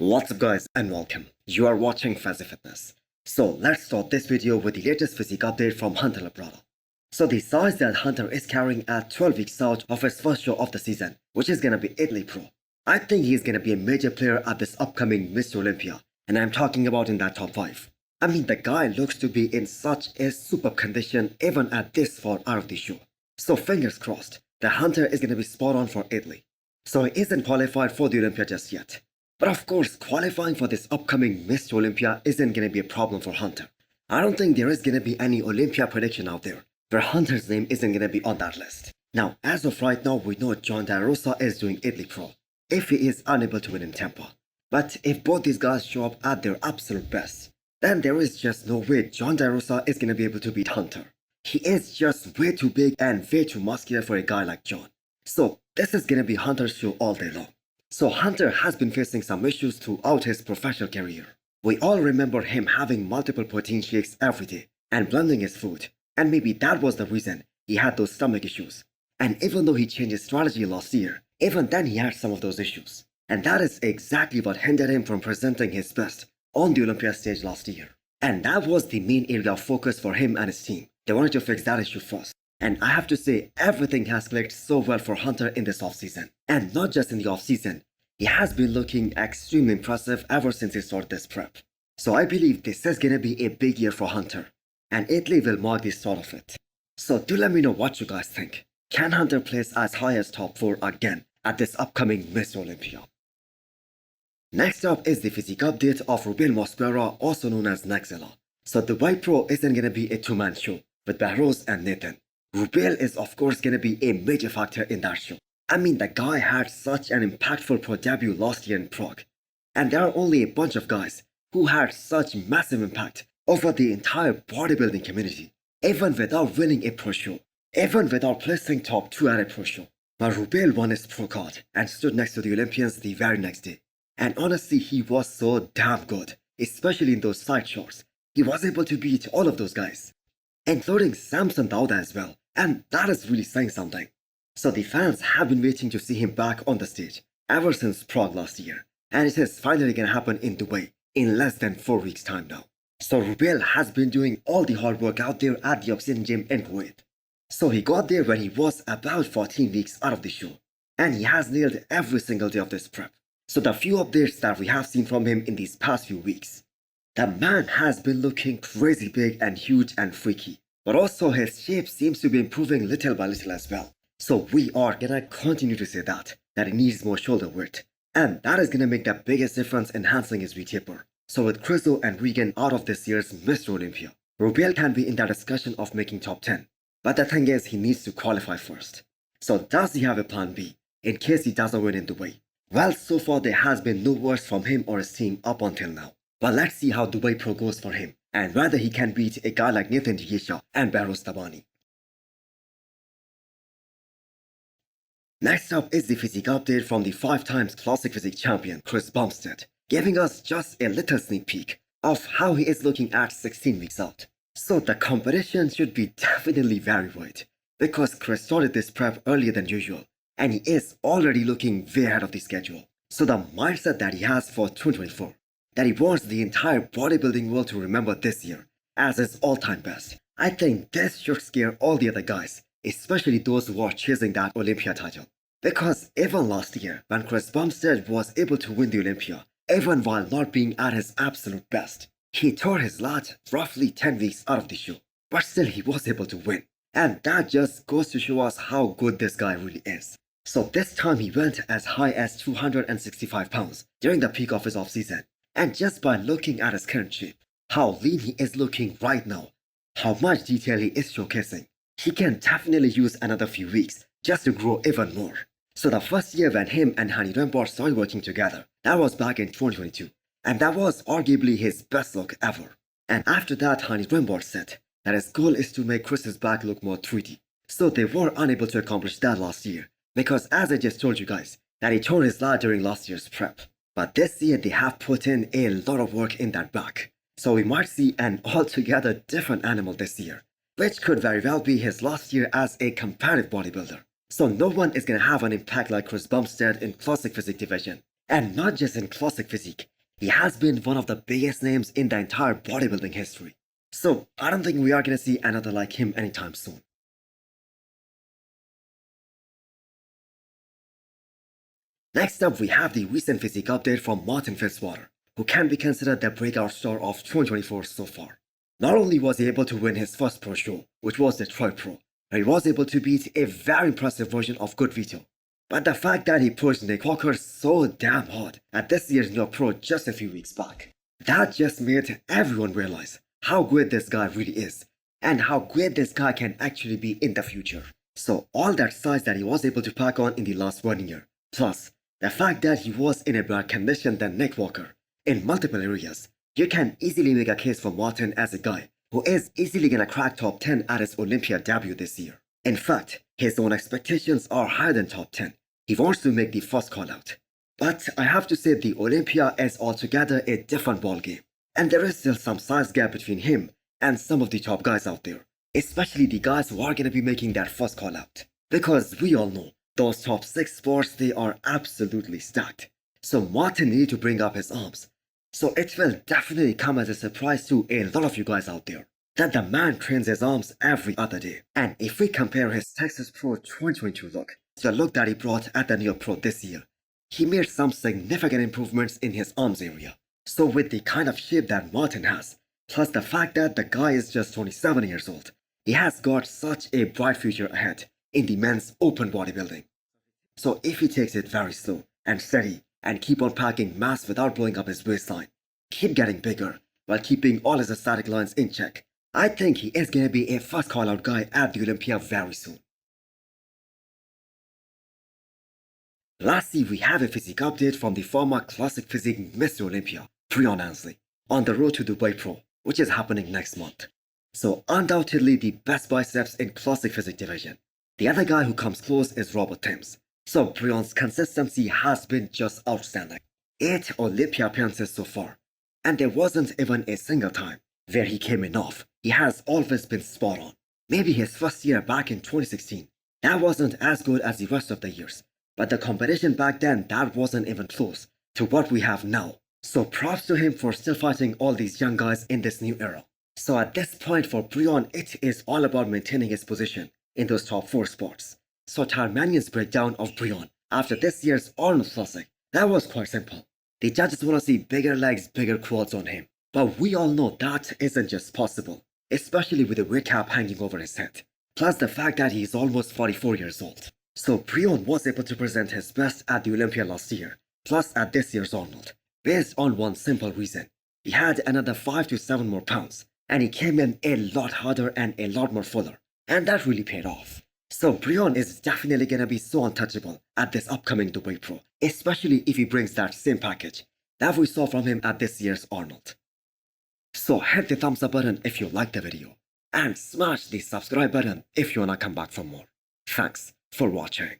What's up guys and welcome. You are watching Fazi Fitness. So let's start this video with the latest physique update from Hunter Labrada. So the size that Hunter is carrying at 12 weeks out of his first show of the season, which is gonna be Italy Pro. I think he's gonna be a major player at this upcoming Mr. Olympia, and I'm talking about in that top 5. I mean, the guy looks to be in such a superb condition even at this far out of the show. So fingers crossed that Hunter is gonna be spot on for Italy. So he isn't qualified for the Olympia just yet. But of course, qualifying for this upcoming Mr. Olympia isn't gonna be a problem for Hunter. I don't think there is gonna be any Olympia prediction out there where Hunter's name isn't gonna be on that list. Now, as of right now, we know John Da Rosa is doing Italy Pro if he is unable to win in Tampa. But if both these guys show up at their absolute best, then there is just no way John Da Rosa is gonna be able to beat Hunter. He is just way too big and way too muscular for a guy like John. So this is gonna be Hunter's show all day long. So Hunter has been facing some issues throughout his professional career. We all remember him having multiple protein shakes every day and blending his food, and maybe that was the reason he had those stomach issues. And even though he changed his strategy last year, even then he had some of those issues. And that is exactly what hindered him from presenting his best on the Olympia stage last year. And that was the main area of focus for him and his team. They wanted to fix that issue first. And I have to say, everything has clicked so well for Hunter in this offseason. And not just in the offseason, he has been looking extremely impressive ever since he started this prep. So I believe this is gonna be a big year for Hunter, and Italy will mark the start of it. So do let me know what you guys think. Can Hunter place as high as top 4 again at this upcoming Mr. Olympia? Next up is the physique update of Rubiel, also known as Nexzilla. So the White Pro isn't gonna be a two-man show with Behrouz and Nathan. Rubiel is of course gonna be a major factor in that show. I mean, the guy had such an impactful pro debut last year in Prague. And there are only a bunch of guys who had such massive impact over the entire bodybuilding community, even without winning a pro show, even without placing top 2 at a pro show. But Rubiel won his pro card and stood next to the Olympians the very next day. And honestly, he was so damn good, especially in those side shots. He was able to beat all of those guys, including Samson Dauda as well. And that is really saying something. So the fans have been waiting to see him back on the stage ever since Prague last year. And it is finally gonna happen in Dubai in less than 4 weeks time now. So Rubiel has been doing all the hard work out there at the Oxygen Gym in Kuwait. So he got there when he was about 14 weeks out of the show. And he has nailed every single day of this prep. So the few updates that we have seen from him in these past few weeks, the man has been looking crazy big and huge and freaky. But also his shape seems to be improving little by little as well. So we are gonna continue to say that he needs more shoulder width. And that is gonna make the biggest difference enhancing his V-taper. So with Krizo and Regan out of this year's Mr. Olympia, Rubiel can be in that discussion of making top 10. But the thing is, he needs to qualify first. So does he have a plan B in case he doesn't win in Dubai? Well, so far there has been no words from him or his team up until now. But let's see how Dubai Pro goes for him, and whether he can beat a guy like Nathan Digesha and Behrouz Tabani. Next up is the physique update from the 5-time classic physique champion Chris Bumstead, giving us just a little sneak peek of how he is looking at 16 weeks out. So the competition should be definitely very wide, because Chris started this prep earlier than usual, and he is already looking way ahead of the schedule. So the mindset that he has for 2024, that he wants the entire bodybuilding world to remember this year as his all-time best, I think this should scare all the other guys, especially those who are chasing that Olympia title. Because even last year, when Chris Bumstead was able to win the Olympia, even while not being at his absolute best, he tore his lat roughly 10 weeks out of the show, but still he was able to win. And that just goes to show us how good this guy really is. So this time he went as high as 265 pounds during the peak of his offseason. And just by looking at his current shape, how lean he is looking right now, how much detail he is showcasing, he can definitely use another few weeks just to grow even more. So the first year when him and Hani Rembert started working together, that was back in 2022. And that was arguably his best look ever. And after that, Hani Rembert said that his goal is to make Chris's back look more 3D. So they were unable to accomplish that last year, because as I just told you guys, that he tore his lat during last year's prep. But this year they have put in a lot of work in that back. So we might see an altogether different animal this year, which could very well be his last year as a competitive bodybuilder. So no one is gonna have an impact like Chris Bumstead in classic physique division. And not just in classic physique, He has been one of the biggest names in the entire bodybuilding history. So I don't think we are gonna see another like him anytime soon. Next up, we have the recent physique update from Martin Fitzwater, who can be considered the breakout star of 2024 so far. Not only was he able to win his first pro show, which was the Detroit Pro, where he was able to beat a very impressive version of Good Vito, but the fact that he pushed Nick Walker so damn hard at this year's New York Pro just a few weeks back, that just made everyone realize how great this guy really is, and how great this guy can actually be in the future. So all that size that he was able to pack on in the last 1 year, plus the fact that he was in a better condition than Nick Walker in multiple areas, you can easily make a case for Martin as a guy who is easily gonna crack top 10 at his Olympia debut this year. In fact, his own expectations are higher than top 10. He wants to make the first call out. But I have to say the Olympia is altogether a different ballgame, and there is still some size gap between him and some of the top guys out there, especially the guys who are gonna be making that first call out. Because we all know those top 6 spots, they are absolutely stacked. So Martin needed to bring up his arms. So it will definitely come as a surprise to a lot of you guys out there that the man trains his arms every other day. And if we compare his Texas Pro 2022 look to the look that he brought at the New York Pro this year, he made some significant improvements in his arms area. So with the kind of shape that Martin has, plus the fact that the guy is just 27 years old, he has got such a bright future ahead in the men's open bodybuilding. So if he takes it very slow and steady and keep on packing mass without blowing up his waistline, keep getting bigger while keeping all his aesthetic lines in check, I think he is going to be a first call out guy at the Olympia very soon. Lastly, we have a physique update from the former classic physique Mr. Olympia, Breon Ansley, on the road to Dubai Pro, which is happening next month. So undoubtedly the best biceps in classic physique division. The other guy who comes close is Robert Timms. So Breon's consistency has been just outstanding. 8 Olympia appearances so far, and there wasn't even a single time where he came in off. He has always been spot on. Maybe his first year back in 2016, that wasn't as good as the rest of the years, but the competition back then, that wasn't even close to what we have now. So props to him for still fighting all these young guys in this new era. So at this point for Breon, it is all about maintaining his position in those top 4 spots. So theMartian-Fitzwater's breakdown of Breon after this year's Arnold Classic, that was quite simple. The judges want to see bigger legs, bigger quads on him. But we all know that isn't just possible, especially with the weight cap hanging over his head. Plus the fact that he is almost 44 years old. So Breon was able to present his best at the Olympia last year, plus at this year's Arnold, based on one simple reason. He had another 5 to 7 more pounds, and he came in a lot harder and a lot more fuller, and that really paid off. So Breon is definitely gonna be so untouchable at this upcoming Dubai Pro, especially if he brings that same package that we saw from him at this year's Arnold. So hit the thumbs up button if you liked the video, and smash the subscribe button if you wanna come back for more. Thanks for watching.